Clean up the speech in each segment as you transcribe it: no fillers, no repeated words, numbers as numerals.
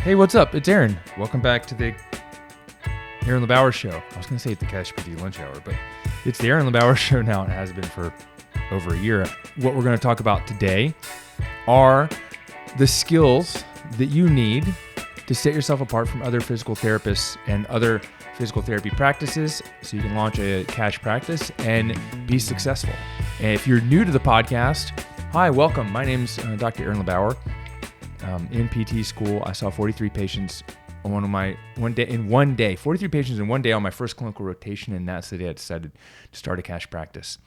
Hey, what's up? It's Aaron. Welcome back to the Aaron LeBauer Show. I was going to say at the CashPT lunch hour, but it's the Aaron LeBauer Show now, and it has been for over a year. What we're going to talk about today are the skills that you need to set yourself apart from other physical therapists and other physical therapy practices so you can launch a cash practice and be successful. And if you're new to the podcast, hi, welcome. My name's Dr. Aaron LeBauer. In PT school, I saw 43 patients on one day, 43 patients in one day on my first clinical rotation, and that's the day I decided to start a cash practice.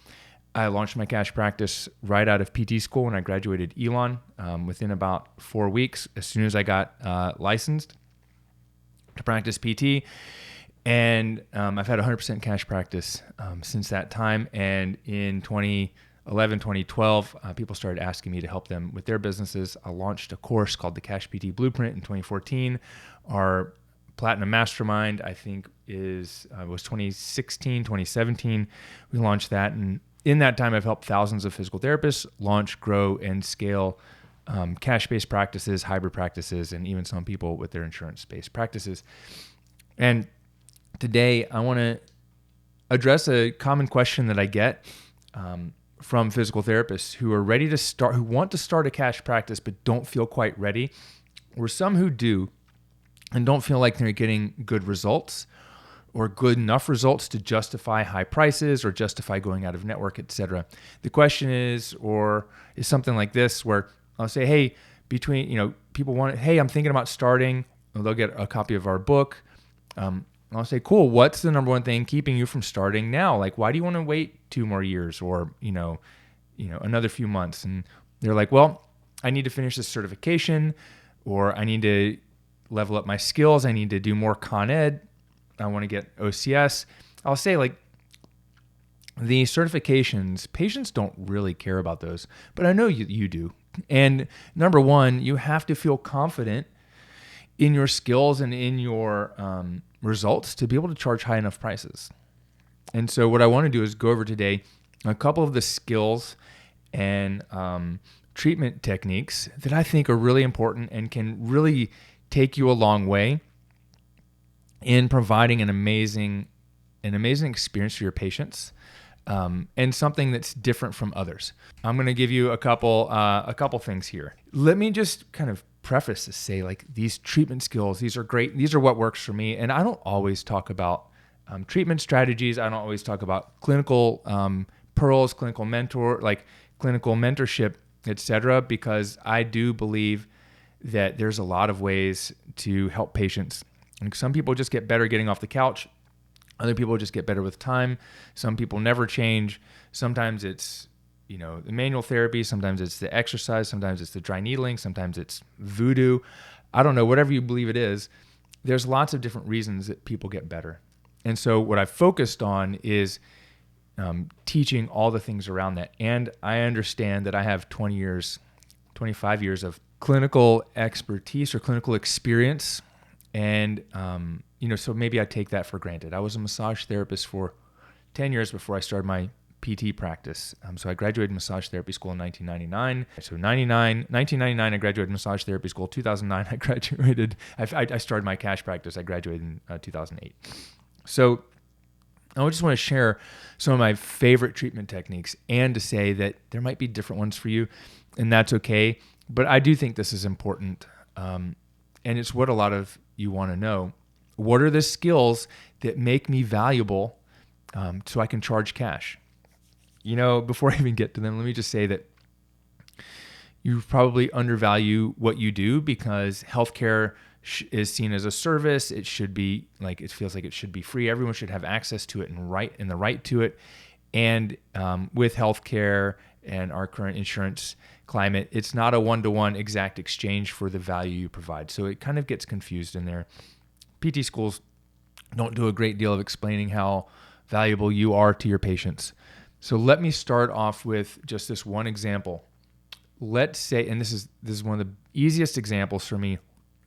I launched my cash practice right out of PT school when I graduated Elon within about 4 weeks, as soon as I got licensed to practice PT. And I've had 100% cash practice since that time. And in 2012, people started asking me to help them with their businesses. I launched a course called the CashPT Blueprint in 2014. Our Platinum Mastermind, I think, was 2016, 2017. We launched that. And in that time, I've helped thousands of physical therapists launch, grow, and scale cash-based practices, hybrid practices, and even some people with their insurance-based practices. And today, I want to address a common question that I get from physical therapists who are ready to start, who want to start a cash practice but don't feel quite ready, or some who do and don't feel like they're getting good results or good enough results to justify high prices or justify going out of network, etc. The question is something like this, where I'll say, hey, people want, hey, I'm thinking about starting, and they'll get a copy of our book. I'll say, cool, what's the number one thing keeping you from starting now? Like, why do you want to wait 2 more years or, another few months? And they're like, well, I need to finish this certification, or I need to level up my skills. I need to do more Con Ed. I want to get OCS. I'll say, like, the certifications, patients don't really care about those, but I know you do. And number one, you have to feel confident in your skills and in your results to be able to charge high enough prices. And so what I want to do is go over today a couple of the skills and treatment techniques that I think are really important and can really take you a long way in providing an amazing experience for your patients, and something that's different from others. I'm going to give you a couple things here. Let me just kind of preface to say, like, these treatment skills, these are great. These are what works for me. And I don't always talk about treatment strategies. I don't always talk about clinical pearls, clinical mentorship, etc., because I do believe that there's a lot of ways to help patients. And some people just get better getting off the couch. Other people just get better with time. Some people never change. Sometimes it's the manual therapy, sometimes it's the exercise, sometimes it's the dry needling, sometimes it's voodoo. I don't know, whatever you believe it is, there's lots of different reasons that people get better. And so what I've focused on is teaching all the things around that. And I understand that I have 25 years of clinical expertise or clinical experience. And, so maybe I take that for granted. I was a massage therapist for 10 years before I started my PT practice. So I graduated massage therapy school in 1999. So 1999, I graduated massage therapy school. 2009, I started my cash practice. I graduated in 2008. So I just want to share some of my favorite treatment techniques and to say that there might be different ones for you, and that's okay. But I do think this is important. And it's what a lot of you want to know. What are the skills that make me valuable so I can charge cash? Before I even get to them, let me just say that you probably undervalue what you do because healthcare is seen as a service. It should be it feels like it should be free. Everyone should have access to it and the right to it. And with healthcare and our current insurance climate, it's not a one-to-one exact exchange for the value you provide. So it kind of gets confused in there. PT schools don't do a great deal of explaining how valuable you are to your patients. So let me start off with just this one example. Let's say, and this is one of the easiest examples for me,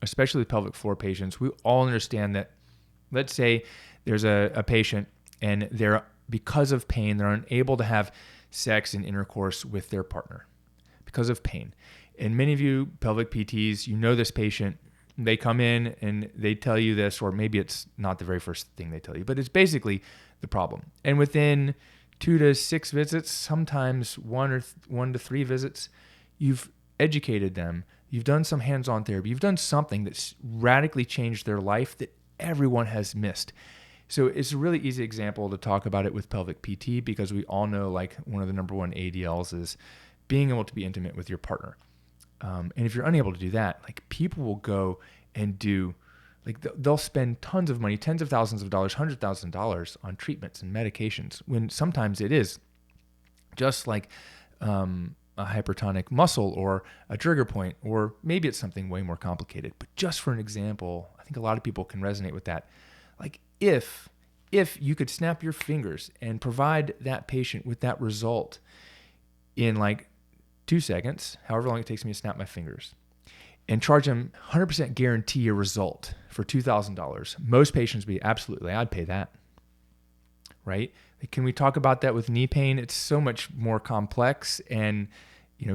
especially with pelvic floor patients. We all understand that, let's say there's a patient and because of pain, they're unable to have sex and intercourse with their partner because of pain. And many of you pelvic PTs, you know this patient they come in and they tell you this, or maybe it's not the very first thing they tell you, but it's basically the problem. And within 2 to 6 visits, sometimes 1 to 3 visits, you've educated them. You've done some hands-on therapy. You've done something that's radically changed their life that everyone has missed. So it's a really easy example to talk about it with pelvic PT, because we all know like one of the number one ADLs is being able to be intimate with your partner. And if you're unable to do that, like people will go and do, like they'll spend tons of money, tens of thousands of dollars, $100,000 on treatments and medications, when sometimes it is just like a hypertonic muscle or a trigger point, or maybe it's something way more complicated. But just for an example, I think a lot of people can resonate with that. Like if you could snap your fingers and provide that patient with that result in like 2 seconds, however long it takes me to snap my fingers, and charge them 100% guarantee a result for $2,000, most patients would be absolutely, I'd pay that, right? Can we talk about that with knee pain? It's so much more complex, and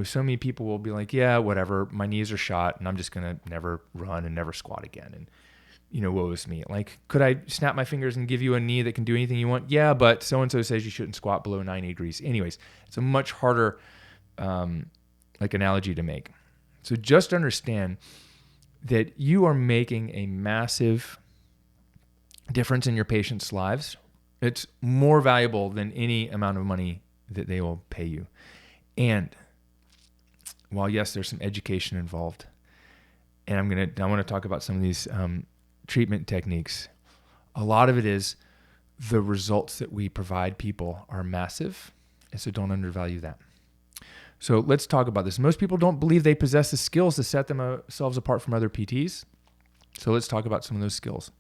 so many people will be like, yeah, whatever, my knees are shot and I'm just going to never run and never squat again. And woe is me. Like, could I snap my fingers and give you a knee that can do anything you want? Yeah, but so-and-so says you shouldn't squat below 90 degrees. Anyways, it's a much harder analogy to make. So just understand that you are making a massive difference in your patients' lives. It's more valuable than any amount of money that they will pay you. And while yes, there's some education involved, and I want to talk about some of these treatment techniques, a lot of it is the results that we provide people are massive, and so don't undervalue that. So let's talk about this. Most people don't believe they possess the skills to set themselves apart from other PTs. So let's talk about some of those skills.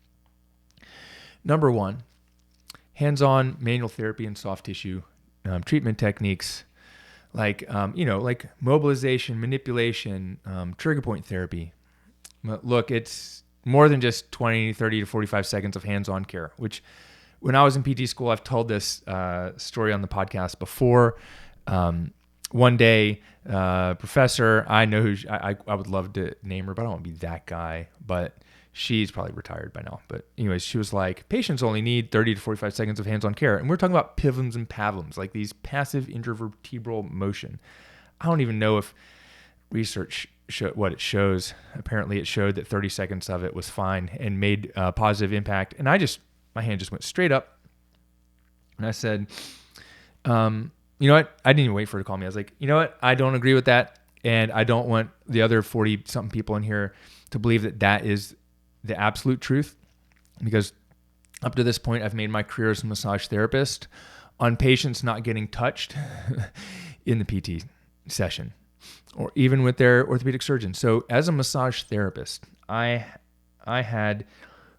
Number 1, hands-on manual therapy and soft tissue treatment techniques like mobilization, manipulation, trigger point therapy. Look, it's more than just 20, 30 to 45 seconds of hands-on care, which when I was in PT school, I've told this story on the podcast before. One day, professor, I know who I would love to name her, but I don't want to be that guy. But she's probably retired by now. But anyways, she was like, patients only need 30 to 45 seconds of hands-on care. And we're talking about pivlums and pavlums, like these passive intervertebral motion. I don't even know if research what it shows. Apparently it showed that 30 seconds of it was fine and made a positive impact. And my hand just went straight up. And I said, you know what? I didn't even wait for her to call me. I was like, you know what? I don't agree with that. And I don't want the other 40-something people in here to believe that that is the absolute truth. Because up to this point, I've made my career as a massage therapist on patients not getting touched in the PT session, or even with their orthopedic surgeon. So as a massage therapist, I had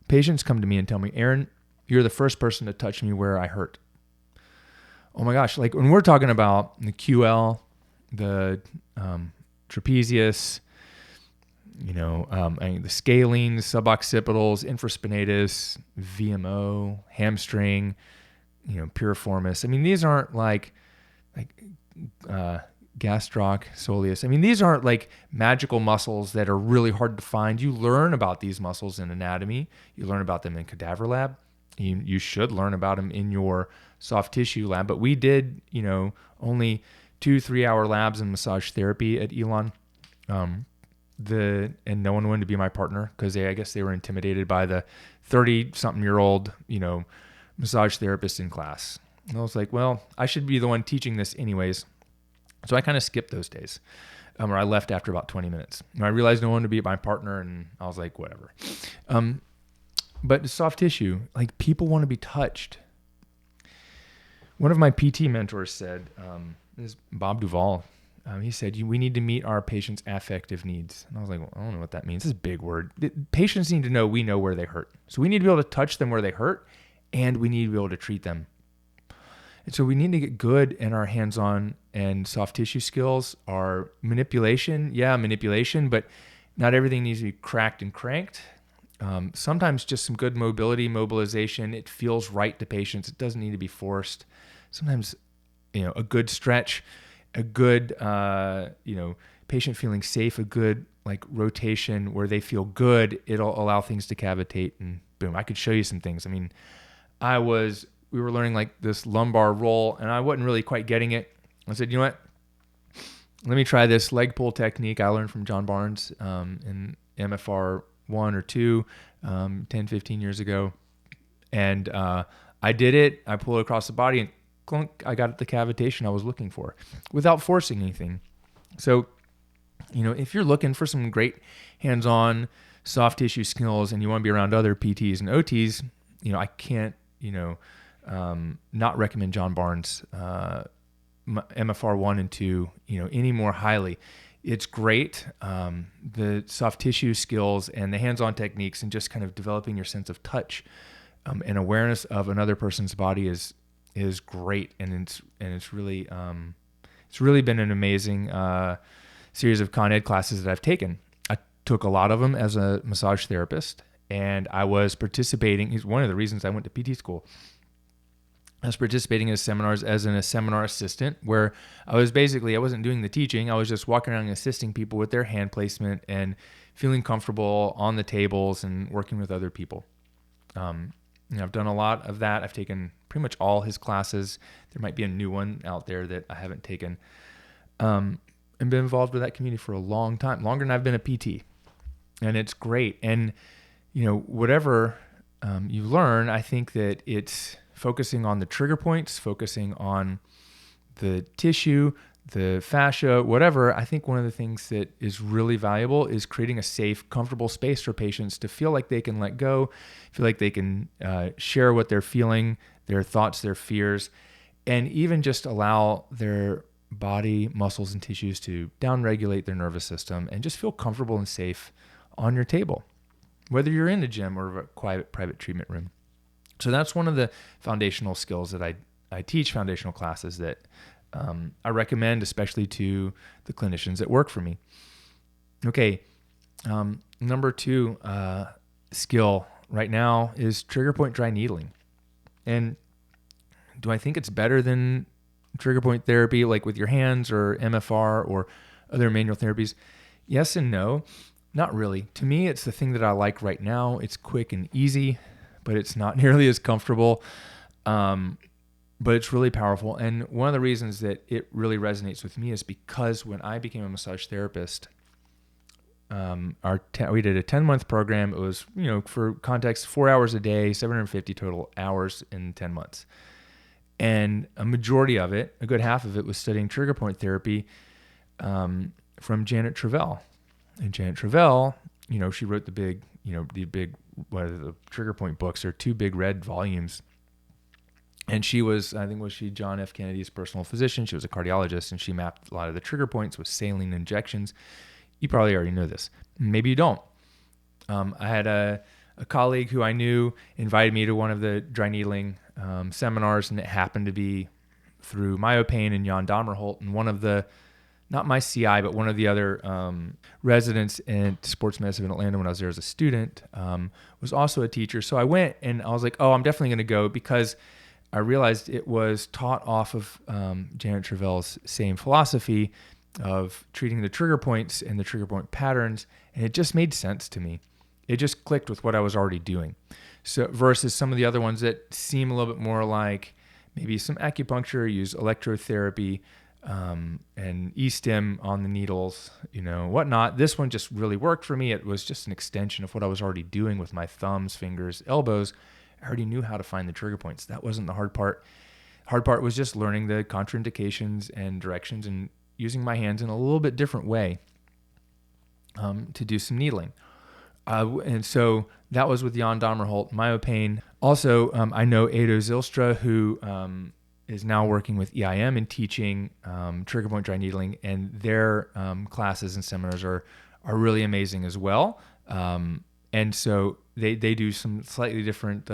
patients come to me and tell me, Aaron, you're the first person to touch me where I hurt. Oh my gosh, like when we're talking about the QL, the trapezius, the scalene, suboccipitals, infraspinatus, VMO, hamstring, piriformis. I mean, these aren't like gastroc, soleus. I mean, these aren't like magical muscles that are really hard to find. You learn about these muscles in anatomy. You learn about them in cadaver lab. You should learn about them in your soft tissue lab. But we did, only 2-3 hour labs in massage therapy at Elon. And no one wanted to be my partner because I guess they were intimidated by the 30-something-year-old, massage therapist in class. And I was like, well, I should be the one teaching this anyways. So I kind of skipped those days, or I left after about 20 minutes. And I realized no one would be my partner, and I was like, whatever. But the soft tissue, like people want to be touched. One of my PT mentors said, this is Bob Duvall, he said, we need to meet our patients' affective needs. And I was like, well, I don't know what that means. This is a big word. Patients need to know we know where they hurt. So we need to be able to touch them where they hurt, and we need to be able to treat them. And so we need to get good in our hands-on and soft tissue skills. Our manipulation, but not everything needs to be cracked and cranked. Sometimes just some good mobilization. It feels right to patients. It doesn't need to be forced. Sometimes, a good stretch, a good, patient feeling safe, a good like rotation where they feel good, it'll allow things to cavitate, and boom, I could show you some things. I mean, we were learning like this lumbar roll, and I wasn't really quite getting it. I said, you know what? Let me try this leg pull technique I learned from John Barnes in MFR 1 or 2, 10, 15 years ago. And I did it. I pulled it across the body and clunk, I got the cavitation I was looking for without forcing anything. So, if you're looking for some great hands-on soft tissue skills and you want to be around other PTs and OTs, I can't, not recommend John Barnes' MFR 1 and 2, any more highly. It's great. The soft tissue skills and the hands-on techniques and just kind of developing your sense of touch and awareness of another person's body is great. And it's really been an amazing series of Con Ed classes that I've taken. I took a lot of them as a massage therapist, and I was participating. It's one of the reasons I went to PT school. I was participating in seminars as a seminar assistant, where I wasn't doing the teaching. I was just walking around and assisting people with their hand placement and feeling comfortable on the tables and working with other people. I've done a lot of that. I've taken pretty much all his classes. There might be a new one out there that I haven't taken. And been involved with that community for a long time, longer than I've been a PT. And it's great. And, whatever you learn, I think that it's focusing on the trigger points, focusing on the tissue, the fascia, whatever. I think one of the things that is really valuable is creating a safe, comfortable space for patients to feel like they can let go, feel like they can share what they're feeling, their thoughts, their fears, and even just allow their body, muscles, and tissues to downregulate their nervous system and just feel comfortable and safe on your table, whether you're in a gym or a quiet private treatment room. So that's one of the foundational skills that I teach, foundational classes that I recommend, especially to the clinicians that work for me. Okay, number 2 skill right now is trigger point dry needling. And do I think it's better than trigger point therapy, like with your hands or MFR or other manual therapies? Yes and no. Not really. To me, it's the thing that I like right now. It's quick and easy, but it's not nearly as comfortable. But it's really powerful. And one of the reasons that it really resonates with me is because when I became a massage therapist, we did a 10-month program. It was, for context, 4 hours a day, 750 total hours in 10 months. And a majority of it, a good half of it, was studying trigger point therapy from Janet Travell. And Janet Travell, she wrote the big, the trigger point books are 2 big red volumes. And she was John F. Kennedy's personal physician. She was a cardiologist, and she mapped a lot of the trigger points with saline injections. You probably already know this. Maybe you don't. I had a colleague who I knew invited me to one of the dry needling seminars, and it happened to be through Myopain and Jan Damerholt, and one of the, not my CI, but one of the other residents in sports medicine in Atlanta when I was there as a student was also a teacher. So I went, and I was like, oh, I'm definitely going to go, because I realized it was taught off of Janet Travell's same philosophy of treating the trigger points and the trigger point patterns, and it just made sense to me. It just clicked with what I was already doing. So versus some of the other ones that seem a little bit more like maybe some acupuncture, use electrotherapy, and e-stim on the needles, whatnot. This one just really worked for me. It was just an extension of what I was already doing with my thumbs, fingers, elbows. I already knew how to find the trigger points. That wasn't the hard part. Hard part was just learning the contraindications and directions and using my hands in a little bit different way to do some needling. And so that was with Jan Damerholt, Myopain. Also, I know Ado Zylstra, who is now working with EIM and teaching trigger point dry needling, and their classes and seminars are really amazing as well. And so they do some slightly different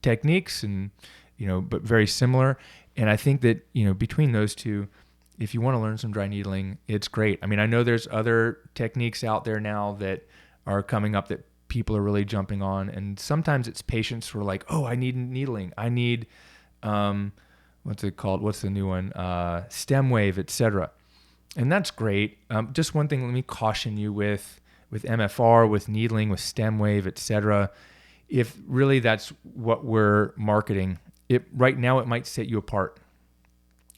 techniques, and but very similar. And I think that between those two, if you want to learn some dry needling, it's great. I mean, I know there's other techniques out there now that are coming up that people are really jumping on, and sometimes it's patients who are like, oh, I need needling, I need what's it called? What's the new one? Stem wave, etc. And that's great. Just one thing, let me caution you with MFR, with needling, with stem wave, etc. If really that's what we're marketing, right now it might set you apart.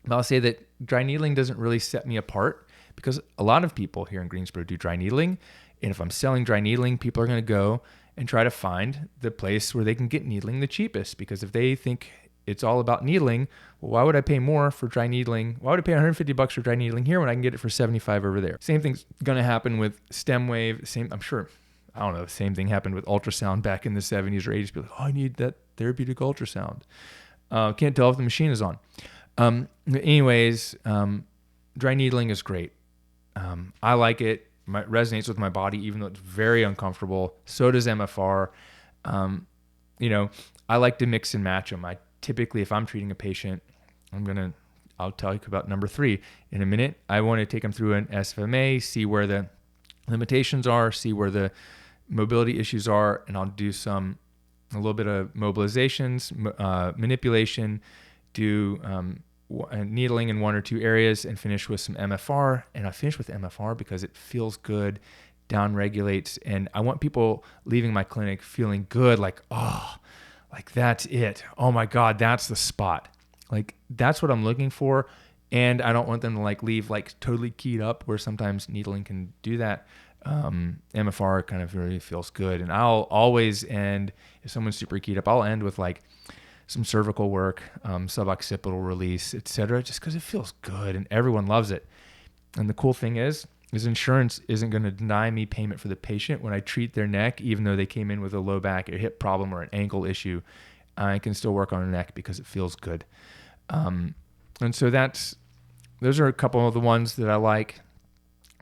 But I'll say that dry needling doesn't really set me apart because a lot of people here in Greensboro do dry needling. And if I'm selling dry needling, people are going to go and try to find the place where they can get needling the cheapest. Because if they think it's all about needling, well, why would I pay more for dry needling? Why would I pay $150 for dry needling here when I can get it for $75 over there? Same thing's going to happen with stem wave. I'm sure, I don't know, the same thing happened with ultrasound back in the 70s or 80s. People like, oh, I need that therapeutic ultrasound. Can't tell if the machine is on. Anyways, dry needling is great. I like it. It resonates with my body, even though it's very uncomfortable. So does MFR. I like to mix and match them. Typically, if I'm treating a patient, I'll tell you about number 3 in a minute. I want to take them through an SFMA, see where the limitations are, see where the mobility issues are, and I'll do a little bit of mobilizations, manipulation, do needling in 1 or 2 areas, and finish with some MFR. And I finish with MFR because it feels good, down regulates, and I want people leaving my clinic feeling good, like, oh, like that's it. Oh my God, that's the spot. Like that's what I'm looking for. And I don't want them to leave totally keyed up, where sometimes needling can do that. MFR kind of really feels good. And I'll always end, if someone's super keyed up, I'll end with some cervical work, suboccipital release, etc., just because it feels good and everyone loves it. And the cool thing is insurance isn't going to deny me payment for the patient when I treat their neck, even though they came in with a low back or hip problem or an ankle issue. I can still work on their neck because it feels good. And so those are a couple of the ones that I like.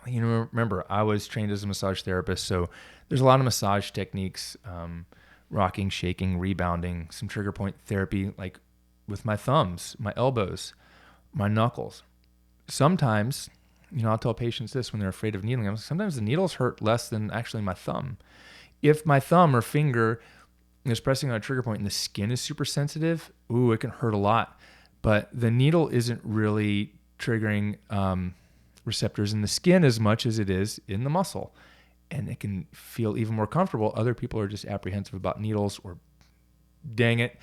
Remember, I was trained as a massage therapist, so there's a lot of massage techniques, rocking, shaking, rebounding, some trigger point therapy, like with my thumbs, my elbows, my knuckles. Sometimes, I'll tell patients this when they're afraid of needling. Sometimes the needles hurt less than actually my thumb. If my thumb or finger is pressing on a trigger point and the skin is super sensitive, it can hurt a lot. But the needle isn't really triggering receptors in the skin as much as it is in the muscle. And it can feel even more comfortable. Other people are just apprehensive about needles, or dang it,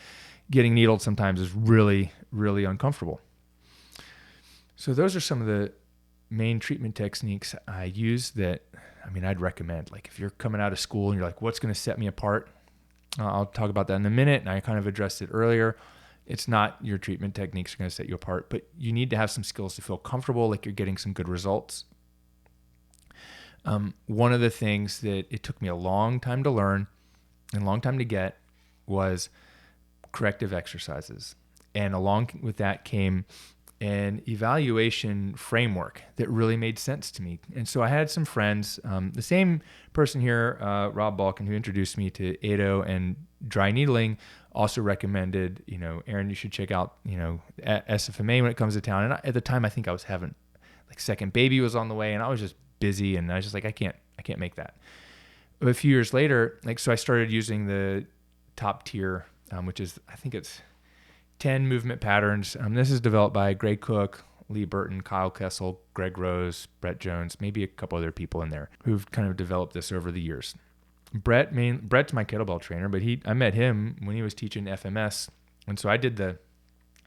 getting needled sometimes is really, really uncomfortable. So those are some of the main treatment techniques I use that, I'd recommend. If you're coming out of school and you're like, what's going to set me apart? I'll talk about that in a minute. And I kind of addressed it earlier. It's not your treatment techniques are going to set you apart, but you need to have some skills to feel comfortable, like you're getting some good results. One of the things that it took me a long time to learn and a long time to get was corrective exercises. And along with that came an evaluation framework that really made sense to me. And so I had some friends, the same person here, Rob Balkin, who introduced me to Ado and dry needling, also recommended, Aaron, you should check out, SFMA when it comes to town. And at the time, I think I was having second baby was on the way, and I was just busy, and I was just I can't make that. But a few years later, so I started using the top tier, which is, I think it's 10 movement patterns. This is developed by Greg Cook, Lee Burton, Kyle Kessel, Greg Rose, Brett Jones, maybe a couple other people in there who've kind of developed this over the years. Brett's my kettlebell trainer, but I met him when he was teaching FMS. And so I did the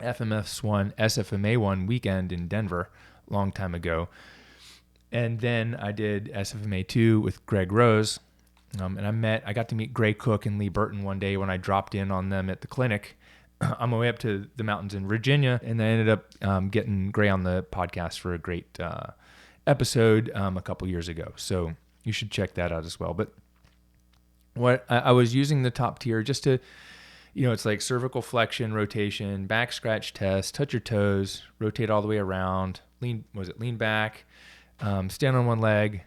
SFMA 1 weekend in Denver a long time ago. And then I did SFMA 2 with Greg Rose. And I got to meet Greg Cook and Lee Burton one day when I dropped in on them at the clinic on my way up to the mountains in Virginia. And I ended up getting Gray on the podcast for a great episode a couple years ago. So you should check that out as well. But what I was using the top tier just to, it's like cervical flexion, rotation, back scratch test, touch your toes, rotate all the way around, lean back, stand on one leg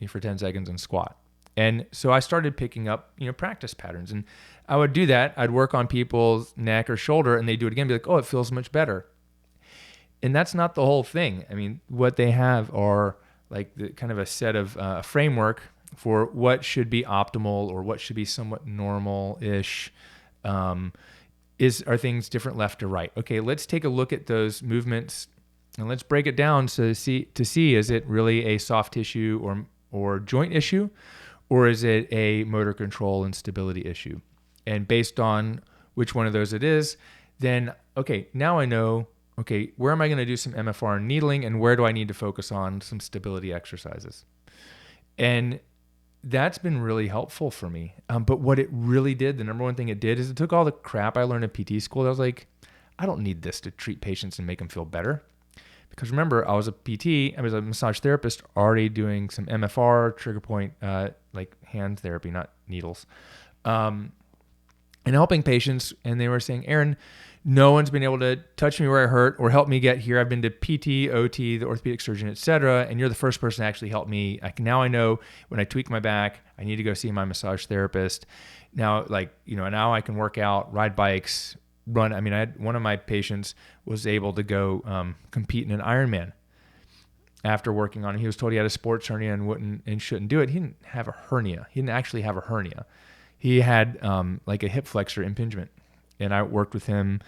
for 10 seconds and squat. And so I started picking up, practice patterns, and I would do that. I'd work on people's neck or shoulder, and they'd do it again, be like, oh, it feels much better. And that's not the whole thing. What they have are the kind of a set of framework for what should be optimal or what should be somewhat normal-ish. Are things different left to right? Okay, let's take a look at those movements And let's break it down to see is it really a soft tissue or joint issue, or is it a motor control and stability issue? And based on which one of those it is, then, okay, now I know, okay, where am I going to do some MFR and needling, and where do I need to focus on some stability exercises? And that's been really helpful for me. But what it really did, the number one thing it did, is it took all the crap I learned in PT school. I was like, I don't need this to treat patients and make them feel better. Because remember, I was a PT, I was a massage therapist already doing some MFR, trigger point, like hand therapy, not needles, and helping patients. And they were saying, Aaron, no one's been able to touch me where I hurt or help me get here. I've been to PT, OT, the orthopedic surgeon, etc. And you're the first person to actually help me. Now I know when I tweak my back, I need to go see my massage therapist. Now, now I can work out, ride bikes, run. I mean, I had one of my patients was able to go compete in an Ironman after working on it. He was told he had a sports hernia and shouldn't do it. He didn't have a hernia. He didn't actually have a hernia. He had like a hip flexor impingement. And I worked with him,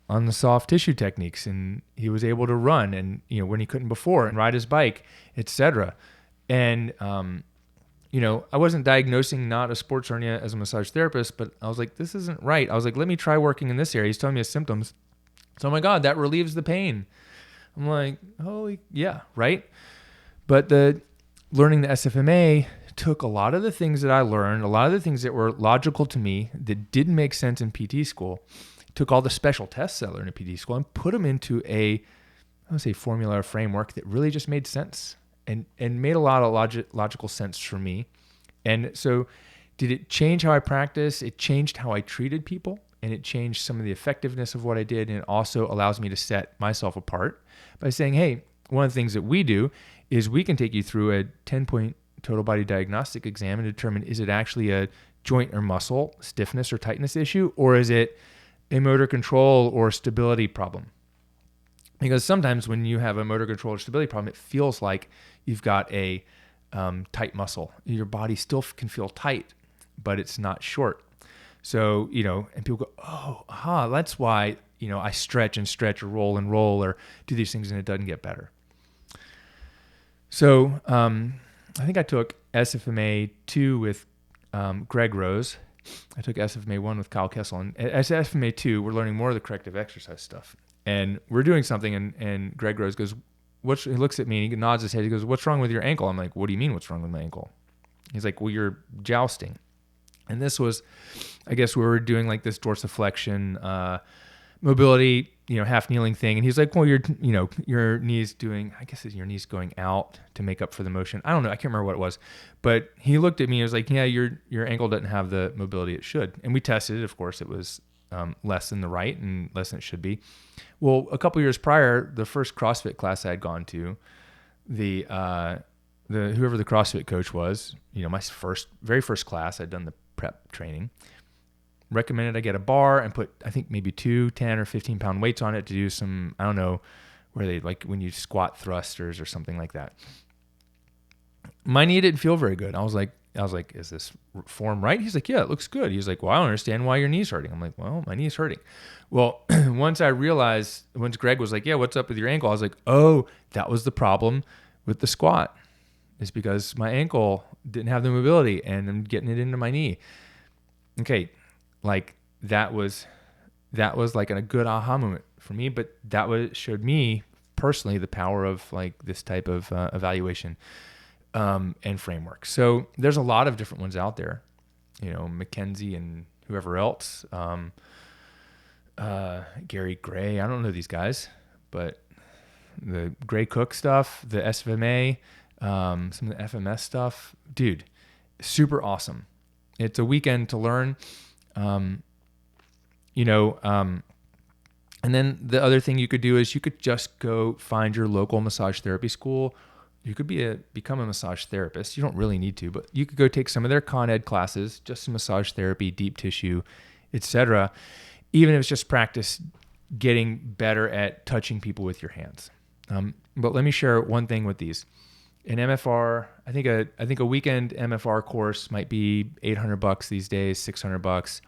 on the soft tissue techniques, and he was able to run and, when he couldn't before, and ride his bike, etc. And, I wasn't diagnosing not a sports hernia as a massage therapist, but I was like, this isn't right. I was like, let me try working in this area. He's telling me his symptoms. So, oh my God, that relieves the pain. I'm like, holy, yeah, right? But learning the SFMA took a lot of the things that I learned, a lot of the things that were logical to me that didn't make sense in PT school, took all the special tests that I learned in PT school and put them into formula or framework that really just made sense and made a lot of logical sense for me. And so did it change how I practice? It changed how I treated people, and it changed some of the effectiveness of what I did. And it also allows me to set myself apart by saying, hey, one of the things that we do is we can take you through a 10-point total body diagnostic exam and determine, is it actually a joint or muscle stiffness or tightness issue, or is it a motor control or stability problem? Because sometimes when you have a motor control or stability problem, it feels like you've got a tight muscle. Your body still can feel tight, but it's not short. So, and people go, oh, aha, that's why, I stretch or roll or do these things and it doesn't get better. So, I think I took SFMA 2 with Greg Rose. I took SFMA 1 with Kyle Kessel. And at SFMA 2, we're learning more of the corrective exercise stuff. And we're doing something, and Greg Rose goes, he looks at me and he nods his head. He goes, what's wrong with your ankle? I'm like, what do you mean what's wrong with my ankle? He's like, well, you're jousting. And this was, I guess we were doing like this dorsiflexion, mobility, half kneeling thing. And he's like, well, your knee's doing, I guess your knee's going out to make up for the motion. I don't know. I can't remember what it was, but he looked at me and was like, yeah, your ankle doesn't have the mobility it should. And we tested it. Of course, it was less than the right and less than it should be. Well, a couple years prior, the first CrossFit class I had gone to, the whoever the CrossFit coach was, my very first class, I'd done the prep training, recommended I get a bar and put, I think maybe 2 10 or 15 pound weights on it to do some, I don't know, where they like when you squat thrusters or something like that. My knee didn't feel very good. I was like, is this form right? He's like, yeah, it looks good. He's like, well, I don't understand why your knee's hurting. I'm like, well, my knee's hurting. Well, once Greg was like, yeah, what's up with your ankle? I was like, oh, that was the problem with the squat. It's because my ankle didn't have the mobility and I'm getting it into my knee. Okay. Like that was like a good aha moment for me, but showed me personally the power of like this type of evaluation and framework. So there's a lot of different ones out there, McKenzie and whoever else, Gary Gray. I don't know these guys, but the Gray Cook stuff, the SFMA, some of the FMS stuff, dude, super awesome. It's a weekend to learn. And then the other thing you could do is you could just go find your local massage therapy school. You could become a massage therapist. You don't really need to, but you could go take some of their Con Ed classes, just some massage therapy, deep tissue, etc. Even if it's just practice getting better at touching people with your hands. But let me share one thing with these. An MFR, I think a weekend MFR course might be $800 these days, $600.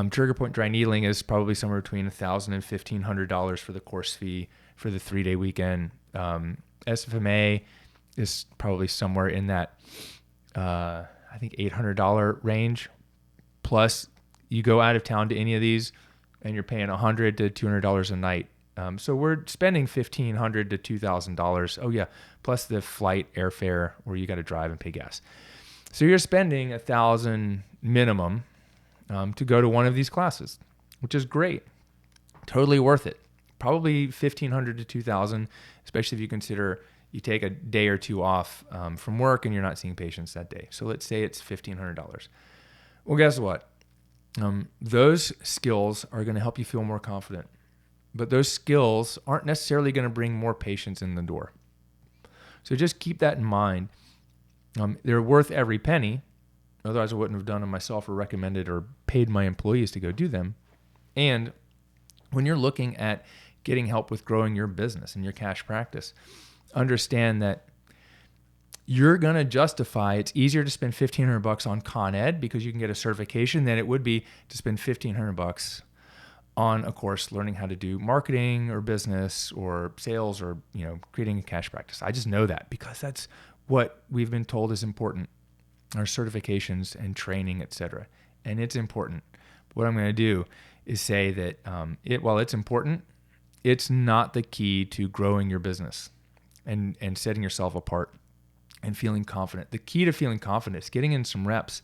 Trigger point dry needling is probably somewhere between $1,000 and $1,500 for the course fee. for the 3-day weekend. SFMA is probably somewhere in that, I think $800 range. Plus you go out of town to any of these and you're paying $100 to $200 a night. So we're spending $1,500 to $2,000. Oh yeah. Plus the flight airfare where you got to drive and pay gas. So you're spending $1,000 minimum to go to one of these classes, which is great. Totally worth it. Probably $1,500 to $2,000, especially if you consider you take a day or two off from work and you're not seeing patients that day. So let's say it's $1,500. Well, guess what? Those skills are going to help you feel more confident, but those skills aren't necessarily going to bring more patients in the door. So just keep that in mind. They're worth every penny. Otherwise, I wouldn't have done them myself or recommended or paid my employees to go do them. And when you're looking at getting help with growing your business and your cash practice, understand that you're going to justify, it's easier to spend $1,500 on Con Ed because you can get a certification than it would be to spend $1,500 on a course learning how to do marketing or business or sales or, creating a cash practice. I just know that because that's what we've been told is important, our certifications and training, etc. And it's important. What I'm going to do is say that while it's important, it's not the key to growing your business and setting yourself apart and feeling confident. The key to feeling confident is getting in some reps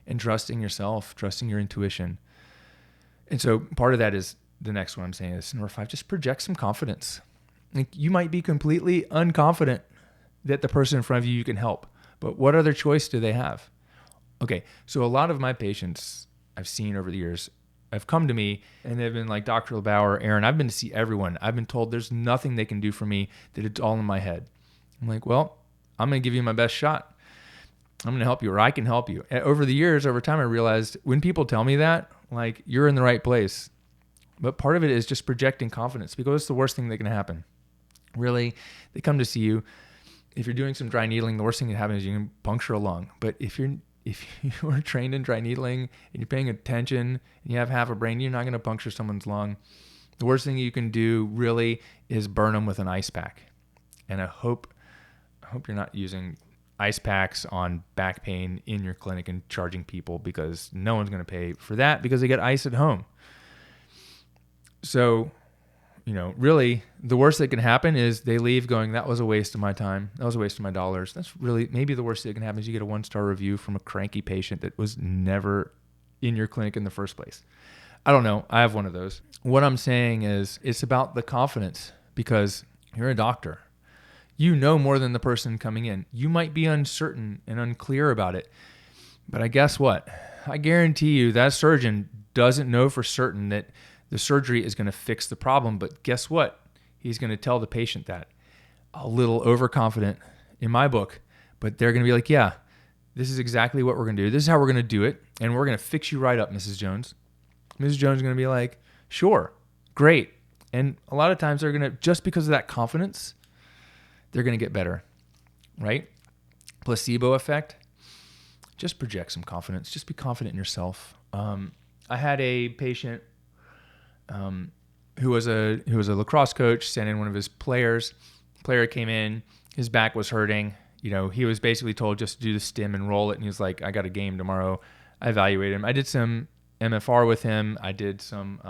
and trusting yourself, trusting your intuition. And so part of that is the next one I'm saying is number 5, just project some confidence. Like you might be completely unconfident that the person in front of you can help, but what other choice do they have? Okay, so a lot of my patients I've seen over the years have come to me and they've been like, Dr. LeBauer, Aaron, I've been to see everyone. I've been told there's nothing they can do for me, that it's all in my head. I'm like, well, I'm going to give you my best shot. I'm going to help you, or I can help you. And over the years, over time, I realized when people tell me that, like, you're in the right place. But part of it is just projecting confidence because it's the worst thing that can happen. Really, they come to see you. If you're doing some dry needling, the worst thing that happens is you can puncture a lung. But if you are trained in dry needling and you're paying attention and you have half a brain, you're not going to puncture someone's lung. The worst thing you can do really is burn them with an ice pack. And I hope you're not using ice packs on back pain in your clinic and charging people, because no one's going to pay for that because they get ice at home. So, really the worst that can happen is they leave going, that was a waste of my time. That was a waste of my dollars. That's really maybe the worst that can happen is you get a 1-star review from a cranky patient that was never in your clinic in the first place. I don't know. I have one of those. What I'm saying is it's about the confidence, because you're a doctor. You know more than the person coming in. You might be uncertain and unclear about it, but I guess what? I guarantee you that surgeon doesn't know for certain that the surgery is going to fix the problem, but guess what? He's going to tell the patient that. A little overconfident in my book, but they're going to be like, yeah, this is exactly what we're going to do. This is how we're going to do it, and we're going to fix you right up, Mrs. Jones. Mrs. Jones is going to be like, sure, great. And a lot of times they're going to, just because of that confidence, they're going to get better, right? Placebo effect. Just project some confidence. Just be confident in yourself. I had a patient who was a lacrosse coach, sent in one of his players. Player came in, his back was hurting. He was basically told just to do the stim and roll it. And he was like, I got a game tomorrow. I evaluated him. I did some MFR with him. I did some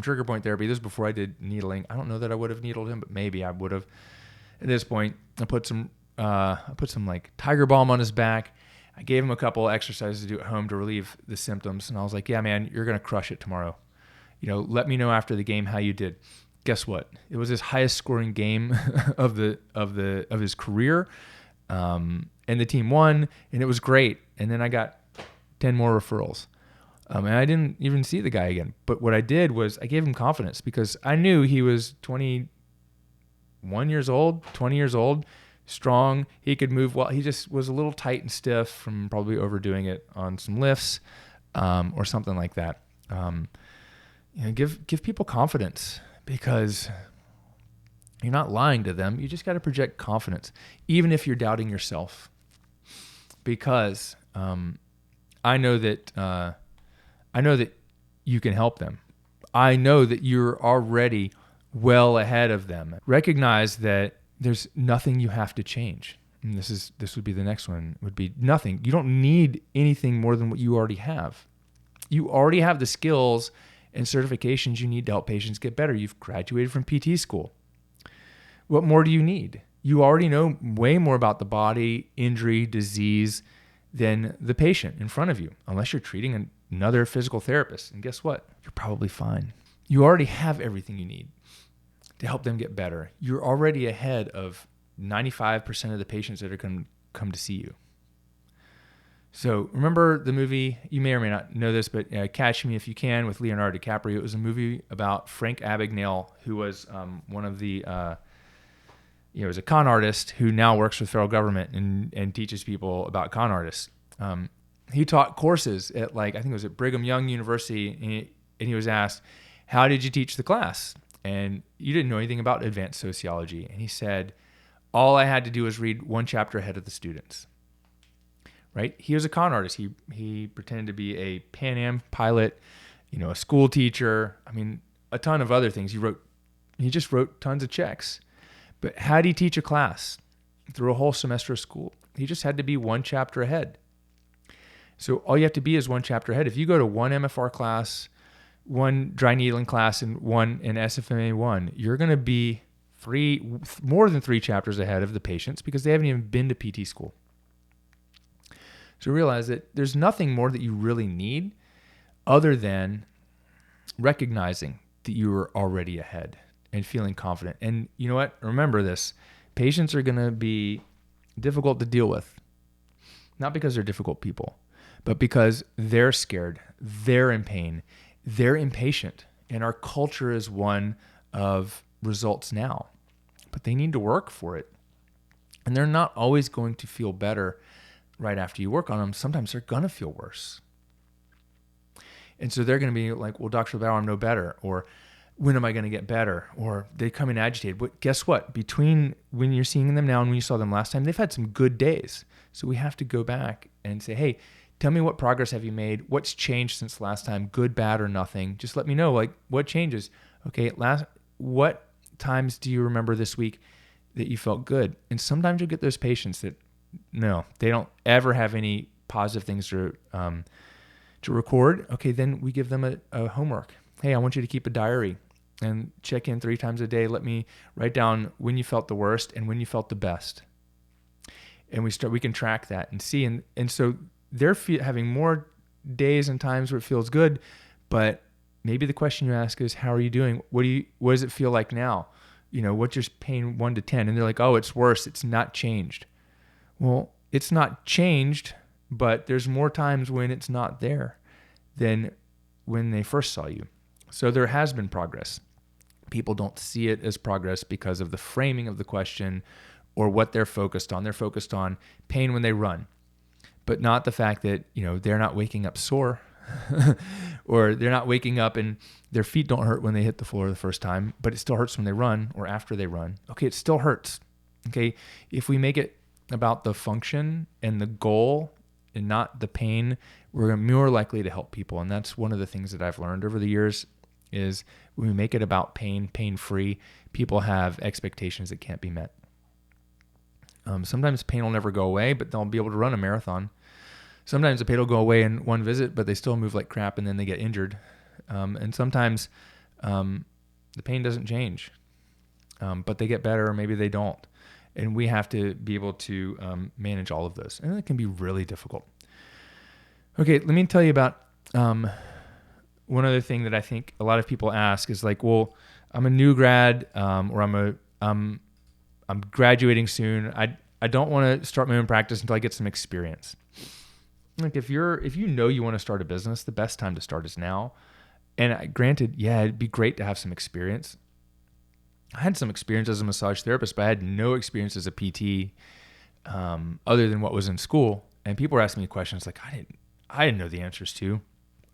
trigger point therapy. This was before I did needling. I don't know that I would have needled him, but maybe I would have. At this point, I put some like tiger balm on his back. I gave him a couple exercises to do at home to relieve the symptoms. And I was like, yeah, man, you're going to crush it tomorrow. Let me know after the game how you did. Guess what? It was his highest scoring game of his career. And the team won, and it was great. And then I got 10 more referrals. And I didn't even see the guy again. But what I did was I gave him confidence because I knew he was 20 years old, strong. He could move well. He just was a little tight and stiff from probably overdoing it on some lifts or something like that. Give people confidence, because you're not lying to them. You just got to project confidence, even if you're doubting yourself. Because I know that you can help them. I know that you're already well ahead of them. Recognize that there's nothing you have to change. And this would be the next one, would be nothing. You don't need anything more than what you already have. You already have the skills and certifications you need to help patients get better. You've graduated from PT school. What more do you need? You already know way more about the body, injury, disease than the patient in front of you, unless you're treating another physical therapist. And guess what? You're probably fine. You already have everything you need to help them get better. You're already ahead of 95% of the patients that are going to come to see you. So remember the movie, you may or may not know this, but Catch Me If You Can with Leonardo DiCaprio. It was a movie about Frank Abagnale, who was one of the, was a con artist who now works for the federal government and teaches people about con artists. He taught courses at I think it was at Brigham Young University, and he was asked, how did you teach the class? And you didn't know anything about advanced sociology. And he said, all I had to do was read one chapter ahead of the students. Right? He was a con artist. He pretended to be a Pan Am pilot, a school teacher. I mean, a ton of other things. He just wrote tons of checks. But how did he teach a class through a whole semester of school? He just had to be one chapter ahead. So all you have to be is one chapter ahead. If you go to one MFR class, one dry needling class, and one in SFMA 1, you're going to be more than 3 chapters ahead of the patients because they haven't even been to PT school. So realize that there's nothing more that you really need other than recognizing that you are already ahead and feeling confident. And you know what? Remember this. Patients are going to be difficult to deal with. Not because they're difficult people, but because they're scared, they're in pain, they're impatient. And our culture is one of results now. But they need to work for it. And they're not always going to feel better right after you work on them. Sometimes they're going to feel worse. And so they're going to be like, well, Dr. LeBauer, I'm no better. Or when am I going to get better? Or they come in agitated. But guess what? Between when you're seeing them now and when you saw them last time, they've had some good days. So we have to go back and say, hey, tell me what progress have you made? What's changed since last time? Good, bad, or nothing? Just let me know, what changes? Okay, what times do you remember this week that you felt good? And sometimes you'll get those patients that, no, they don't ever have any positive things to record. Okay, then we give them a homework. Hey, I want you to keep a diary and check in 3 times a day. Let me write down when you felt the worst and when you felt the best. And we can track that and see. And so they're having more days and times where it feels good, but maybe the question you ask is, how are you doing? What does it feel like now? What's your pain 1 to 10? And they're like, oh, it's worse. It's not changed. Well, it's not changed, but there's more times when it's not there than when they first saw you. So there has been progress. People don't see it as progress because of the framing of the question or what they're focused on. They're focused on pain when they run, but not the fact that, they're not waking up sore or they're not waking up and their feet don't hurt when they hit the floor the first time, but it still hurts when they run or after they run. Okay, it still hurts. Okay, if we make it about the function and the goal and not the pain, we're more likely to help people. And that's one of the things that I've learned over the years is when we make it about pain-free, people have expectations that can't be met. Sometimes pain will never go away, but they'll be able to run a marathon. Sometimes the pain will go away in one visit, but they still move like crap and then they get injured. And sometimes the pain doesn't change, but they get better or maybe they don't. And we have to be able to manage all of those. And it can be really difficult. Okay, let me tell you about one other thing that I think a lot of people ask is well, I'm a new grad or I'm graduating soon. I don't want to start my own practice until I get some experience. If you know you want to start a business, the best time to start is now. And granted, yeah, it'd be great to have some experience. I had some experience as a massage therapist, but I had no experience as a PT other than what was in school. And people were asking me questions I didn't know the answers to.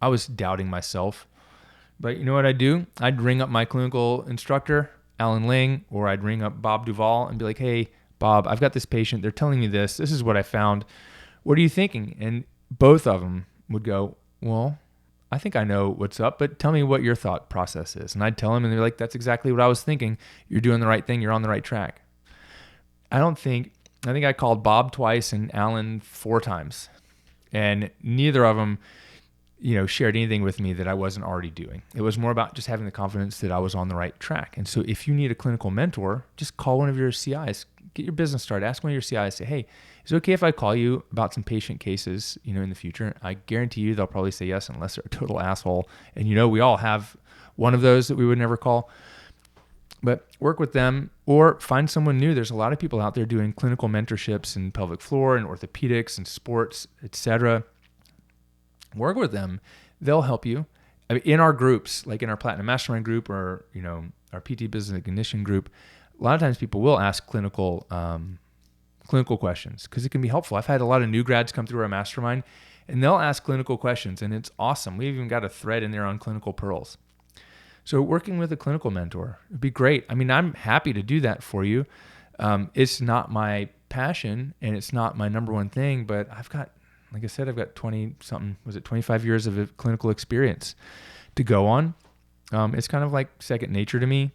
I was doubting myself. But you know what I'd do? I'd ring up my clinical instructor, Alan Ling, or I'd ring up Bob Duvall and be like, hey, Bob, I've got this patient. They're telling me this. This is what I found. What are you thinking? And both of them would go, well, I think I know what's up, but tell me what your thought process is. And I'd tell them, and they're like, that's exactly what I was thinking. You're doing the right thing. You're on the right track. I think I called Bob twice and Alan 4 times, and neither of them, shared anything with me that I wasn't already doing. It was more about just having the confidence that I was on the right track. And so if you need a clinical mentor, just call one of your CIs, get your business started, ask one of your CIs, say, hey, is it okay if I call you about some patient cases, in the future? I guarantee you they'll probably say yes, unless they're a total asshole. And we all have one of those that we would never call. But work with them or find someone new. There's a lot of people out there doing clinical mentorships in pelvic floor and orthopedics and sports, etc. Work with them. They'll help you. I mean, in our groups, like in our Platinum Mastermind group or, our PT Business Ignition group, a lot of times people will ask clinical questions because it can be helpful. I've had a lot of new grads come through our mastermind and they'll ask clinical questions, and it's awesome. We've even got a thread in there on clinical pearls. So working with a clinical mentor would be great. I mean, I'm happy to do that for you. It's not my passion and it's not my number one thing, but I've got 25 years of clinical experience to go on. It's kind of like second nature to me.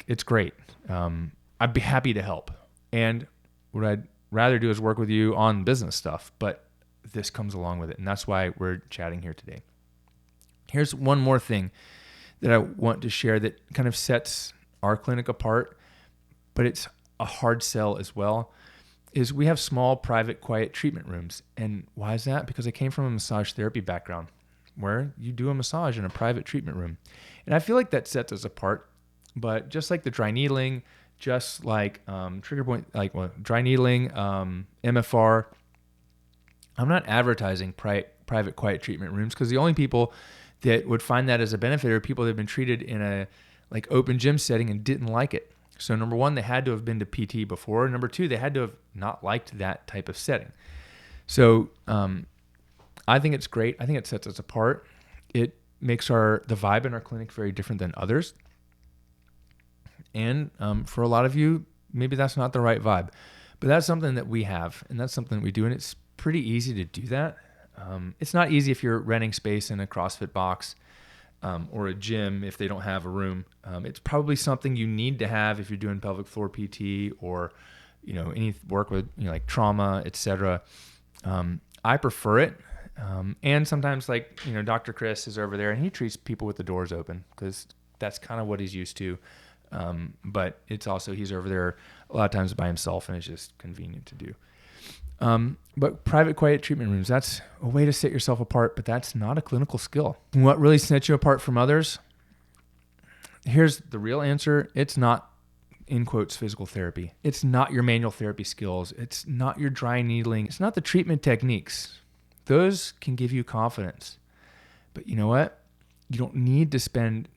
It's great. I'd be happy to help. And what I'd rather do is work with you on business stuff, but this comes along with it. And that's why we're chatting here today. Here's one more thing that I want to share that kind of sets our clinic apart, but it's a hard sell as well, is we have small, private, quiet treatment rooms. And why is that? Because I came from a massage therapy background where you do a massage in a private treatment room. And I feel like that sets us apart. But just like the dry needling, just like trigger point, dry needling, MFR, I'm not advertising private, quiet treatment rooms because the only people that would find that as a benefit are people that have been treated in a open gym setting and didn't like it. So number one, they had to have been to PT before. Number two, they had to have not liked that type of setting. So I think it's great. I think it sets us apart. It makes the vibe in our clinic very different than others. And for a lot of you, maybe that's not the right vibe. But that's something that we have, and that's something that we do, and it's pretty easy to do that. It's not easy if you're renting space in a CrossFit box or a gym if they don't have a room. It's probably something you need to have if you're doing pelvic floor PT or any work with like trauma, etc. I prefer it, and sometimes Dr. Chris is over there and he treats people with the doors open because that's kind of what he's used to. But it's also he's over there a lot of times by himself and it's just convenient to do. But private quiet treatment rooms, that's a way to set yourself apart, but that's not a clinical skill. What really sets you apart from others? Here's the real answer. It's not, in quotes, physical therapy. It's not your manual therapy skills. It's not your dry needling. It's not the treatment techniques. Those can give you confidence. But you know what? You don't need to spend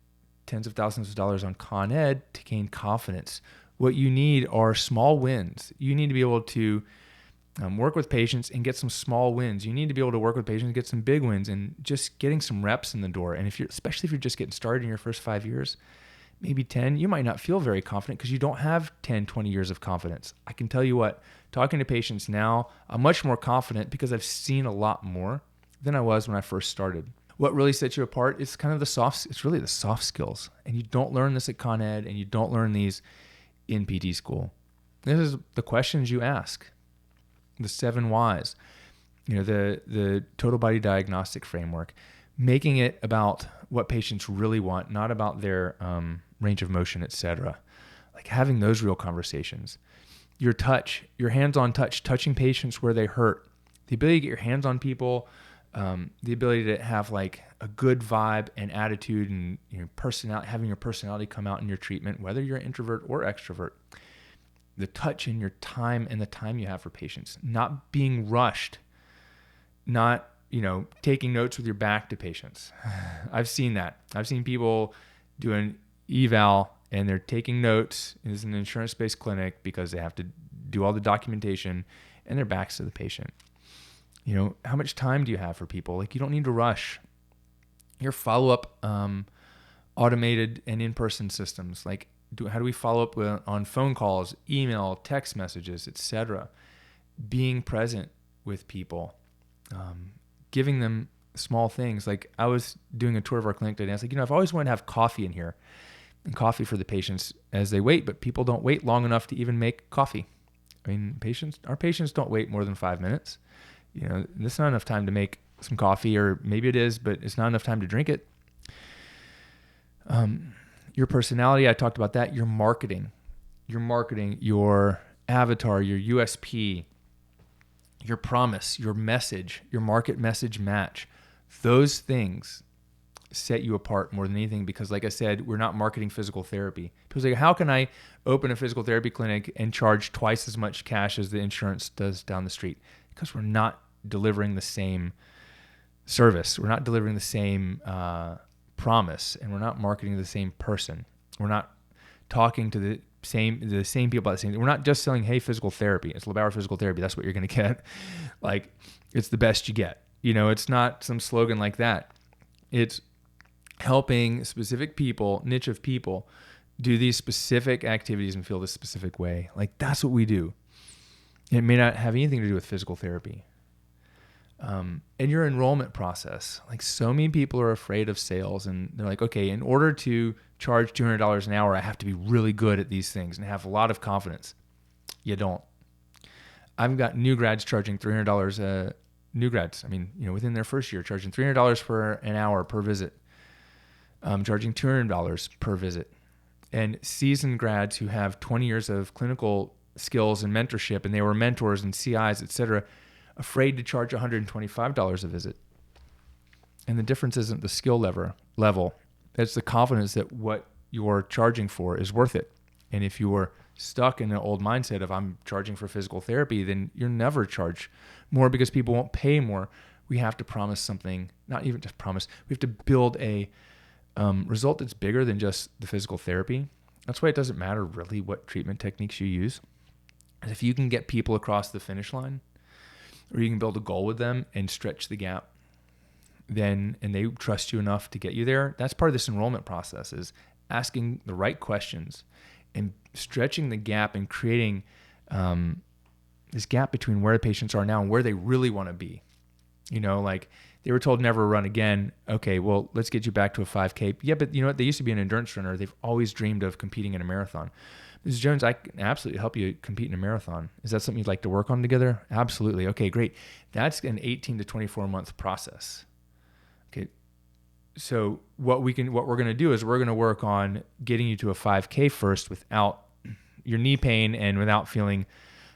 tens of thousands of dollars on Con Ed to gain confidence. What you need are small wins. You need to be able to work with patients and get some small wins. You need to be able to work with patients and get some big wins and just getting some reps in the door. And especially if you're just getting started in your first 5 years, maybe 10, you might not feel very confident because you don't have 10, 20 years of confidence. I can tell you what, talking to patients now, I'm much more confident because I've seen a lot more than I was when I first started. What really sets you apart is kind of it's really the soft skills. And you don't learn this at Con Ed and you don't learn these in PT school. This is the questions you ask. The 7 whys, the total body diagnostic framework, making it about what patients really want, not about their range of motion, etc. Like having those real conversations. Your touch, your hands-on touch, touching patients where they hurt, the ability to get your hands on people, the ability to have a good vibe and attitude and having your personality come out in your treatment, whether you're an introvert or extrovert. The touch and your time and the time you have for patients, not being rushed, not, taking notes with your back to patients. I've seen that. I've seen people doing eval and they're taking notes. It's an insurance-based clinic because they have to do all the documentation and their backs to the patient. How much time do you have for people? You don't need to rush. Your follow-up automated and in-person systems, how do we follow up on phone calls, email, text messages, etc.? Being present with people. giving them small things. Like I was doing a tour of our clinic today, and I was like, I've always wanted to have coffee in here and coffee for the patients as they wait, but people don't wait long enough to even make coffee. I mean, our patients don't wait more than 5 minutes. That's not enough time to make some coffee, or maybe it is, but it's not enough time to drink it. Your personality, I talked about that. Your marketing, your avatar, your USP, your promise, your message, your market message match. Those things set you apart more than anything, because like I said, we're not marketing physical therapy. People say, how can I open a physical therapy clinic and charge twice as much cash as the insurance does down the street? Because we're not delivering the same service. We're not delivering the same promise, and we're not marketing to the same person. We're not talking to the same people about the same thing. We're not just selling, hey, physical therapy. It's LeBauer physical therapy. That's what you're going to get. Like, it's the best you get. It's not some slogan like that. It's helping specific people, niche of people, do these specific activities and feel this specific way. Like, that's what we do. It may not have anything to do with physical therapy. And your enrollment process, like, so many people are afraid of sales, and they're like, okay, in order to charge $200 an hour, I have to be really good at these things and have a lot of confidence. You don't. I've got new grads charging $300, within their first year, charging $300 for an hour per visit, charging $200 per visit. And seasoned grads who have 20 years of clinical skills and mentorship, and they were mentors and CIs, et cetera, afraid to charge $125 a visit. And the difference isn't the skill level. It's the confidence that what you're charging for is worth it. And if you are stuck in the old mindset of I'm charging for physical therapy, then you'll never charge more, because people won't pay more. We have to promise something, not even just promise. We have to build a result that's bigger than just the physical therapy. That's why it doesn't matter really what treatment techniques you use. And if you can get people across the finish line, or you can build a goal with them and stretch the gap, and they trust you enough to get you there. That's part of this enrollment process, is asking the right questions and stretching the gap and creating this gap between where the patients are now and where they really want to be. Like they were told never run again. Okay, well, let's get you back to a 5K. Yeah, but you know what? They used to be an endurance runner. They've always dreamed of competing in a marathon. Mrs. Jones, I can absolutely help you compete in a marathon. Is that something you'd like to work on together? Absolutely. Okay, great. That's an 18 to 24 month process. Okay. So what we're going to do is we're going to work on getting you to a 5K first without your knee pain and without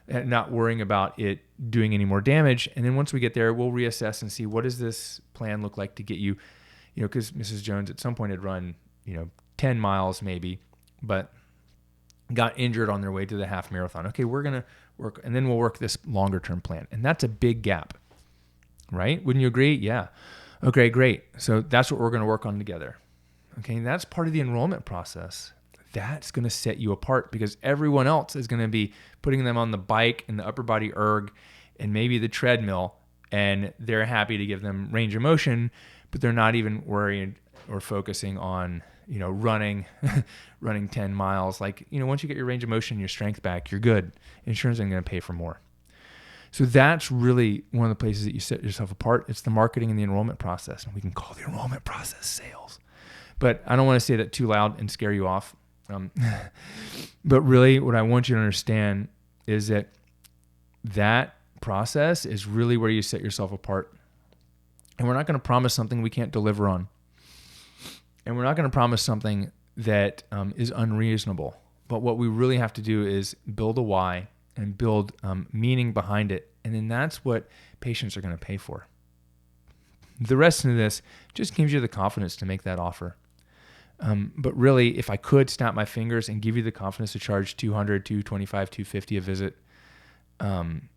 not worrying about it doing any more damage. And then once we get there, we'll reassess and see, what does this plan look like to get you, because Mrs. Jones at some point had run, 10 miles maybe, but got injured on their way to the half marathon. Okay, we're going to work, and then we'll work this longer term plan. And that's a big gap, right? Wouldn't you agree? Yeah. Okay, great. So that's what we're going to work on together. Okay, and that's part of the enrollment process. That's going to set you apart, because everyone else is going to be putting them on the bike and the upper body erg and maybe the treadmill, and they're happy to give them range of motion, but they're not even worried or focusing on, running 10 miles. Like, once you get your range of motion and your strength back, you're good. Insurance isn't going to pay for more. So that's really one of the places that you set yourself apart. It's the marketing and the enrollment process. And we can call the enrollment process sales. But I don't want to say that too loud and scare you off. But really what I want you to understand is that process is really where you set yourself apart. And we're not going to promise something we can't deliver on. And we're not going to promise something that is unreasonable. But what we really have to do is build a why and build meaning behind it. And then that's what patients are going to pay for. The rest of this just gives you the confidence to make that offer. But really, if I could snap my fingers and give you the confidence to charge $200, $225, $250 a visit, and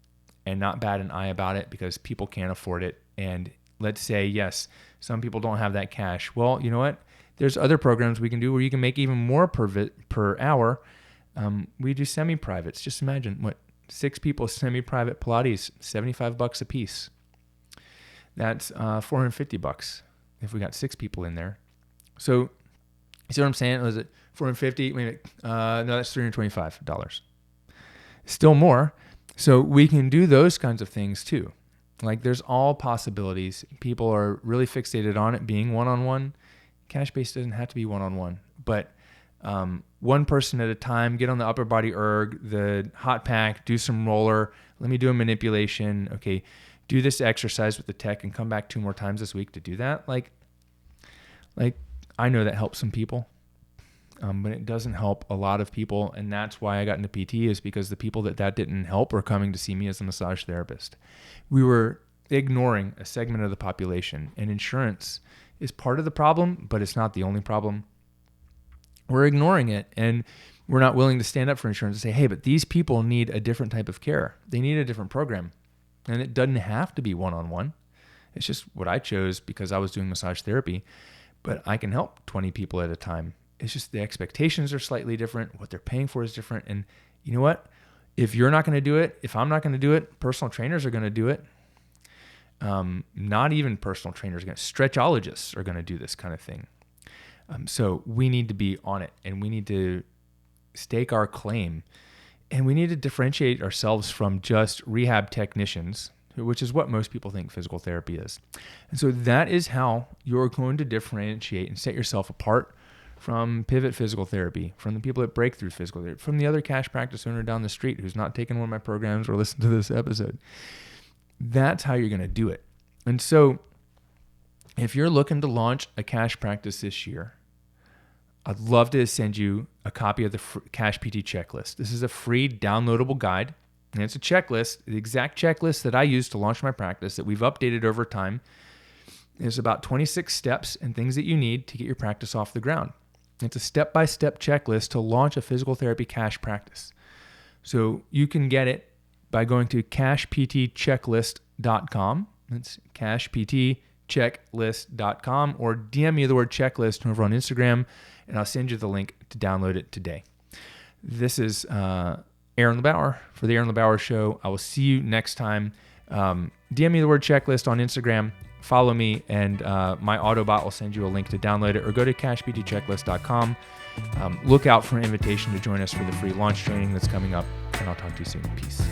not bat an eye about it because people can't afford it. And let's say, yes, some people don't have that cash. Well, you know what? There's other programs we can do where you can make even more per hour. We do semi-privates. Just imagine 6 people semi-private Pilates, $75 a piece. That's $450 if we got 6 people in there. So you see what I'm saying? Was it $450? No, that's $325. Still more. So we can do those kinds of things too. Like there's all possibilities. People are really fixated on it being one-on-one. Cash-based doesn't have to be one-on-one, but one person at a time, get on the upper body erg, the hot pack, do some roller. Let me do a manipulation. Okay, do this exercise with the tech and come back 2 more times this week to do that. Like I know that helps some people, but it doesn't help a lot of people. And that's why I got into PT, is because the people that didn't help were coming to see me as a massage therapist. We were ignoring a segment of the population, and insurance is part of the problem, but it's not the only problem. We're ignoring it, and we're not willing to stand up for insurance and say, hey, but these people need a different type of care. They need a different program, and it doesn't have to be one-on-one. It's just what I chose because I was doing massage therapy, but I can help 20 people at a time. It's just the expectations are slightly different. What they're paying for is different. And you know what? If you're not going to do it, if I'm not going to do it, personal trainers are going to do it. Not even personal trainers, stretchologists are going to do this kind of thing. So we need to be on it, and we need to stake our claim, and we need to differentiate ourselves from just rehab technicians, which is what most people think physical therapy is. And so that is how you're going to differentiate and set yourself apart from Pivot Physical Therapy, from the people at Breakthrough Physical Therapy, from the other cash practice owner down the street who's not taking one of my programs or listened to this episode. That's how you're going to do it. And so if you're looking to launch a cash practice this year, I'd love to send you a copy of the CashPT Checklist. This is a free downloadable guide, and it's a checklist, the exact checklist that I use to launch my practice that we've updated over time. There's about 26 steps and things that you need to get your practice off the ground. It's a step-by-step checklist to launch a physical therapy cash practice. So you can get it by going to CashPTChecklist.com. That's CashPTChecklist.com, or DM me the word checklist over on Instagram, and I'll send you the link to download it today. This is Aaron LeBauer for the Aaron LeBauer Show. I will see you next time. DM me the word checklist on Instagram. Follow me, and my Autobot will send you a link to download it, or go to CashPTChecklist.com. Look out for an invitation to join us for the free launch training that's coming up, and I'll talk to you soon. Peace.